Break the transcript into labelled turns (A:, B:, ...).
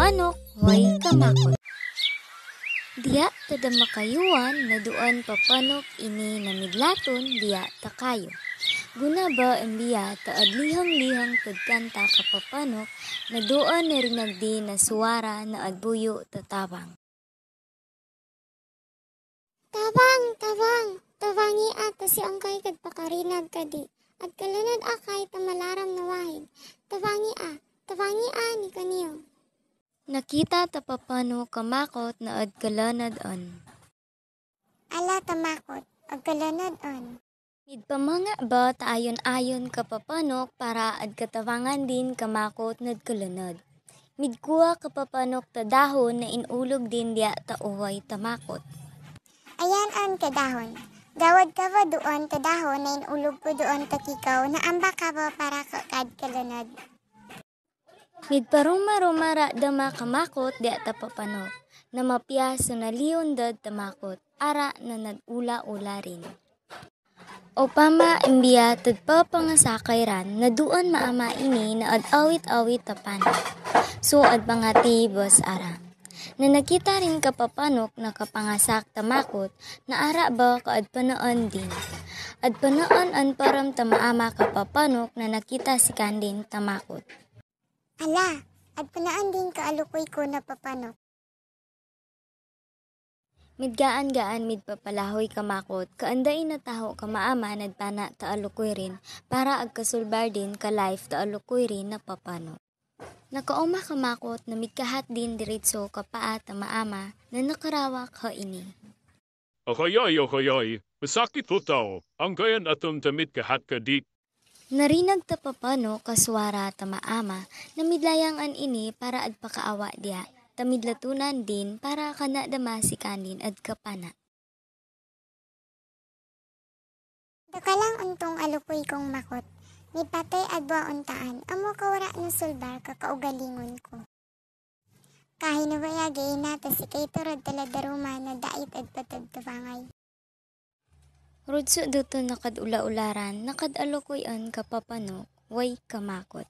A: papanok, way kamakot. Diya tada makayuan na doan papanok ini namidlaton diya takayo. Guna ba ang diya taad lihang-lihang tagkanta kapapanok na doan na rinagdi na suwara na adbuyo tatabang.
B: Tabang, tabang, tabangi ata si angkay kad pakarinag kadi, at kalanad akay tamalaram na wahid. Tabangi ni kaniyo.
A: Nakita tapapano kamakot na adkalanad on.
B: Ala tamakot, agkalanad on.
A: Midpamanga ba taayon-ayon kapapanok para adkatabangan din kamakot nadkalanad. Midkuha kapapanok tadahon na inulog din diya tauway tamakot.
B: Ayan an kadahon. Gawad ka ba doon tadahon na inulog ko doon takikaw na amba ka ba para kakad kalanad.
A: Midparuma-rumara dama kamakot diya tapapanok na mapiyaso na liondad tamakot ara na nag-ula-ula rin. O pama imbiya tadpa pangasakay ran na duan maama ini na ad-awit-awit tapanok. So ad pangati bos ara. Na nakita rin kapapanok na kapangasak tamakot na ara ba kaad panaan din. Ad panaan an param tamaama kapapanok na nakita si kanding tamakot.
B: Ala, at panaan din kaalukoy ko na papanok.
A: Midgaan-gaan midpapalahoy kamakot, kaanday na taho kamaama nadpana taalukoy rin para agkasulbar din ka life taalukoy rin na papanok. Nakauma kamakot na midkahat din diretso kapaa tamaama na nakarawak ha ini.
C: Okoyoy, masakit po tao, ang gayan atom tamid kahat ka dit.
A: Narinag tapapano kaswara tamaama na midlayangan ini para adpakaawa diya. Tamidlatunan din para kana damasikan din ad kapana.
B: Dakalang untong alukoy kong makot. May patay adwa untaan, amo kawara na sulbar kakaugalingon ko. Kahinawayagay nata si kay turod taladaruma na dait at patagtabangay.
A: Rudso dito nakad ula-ularan, nakad alukoy an kapapanok, way kamakot.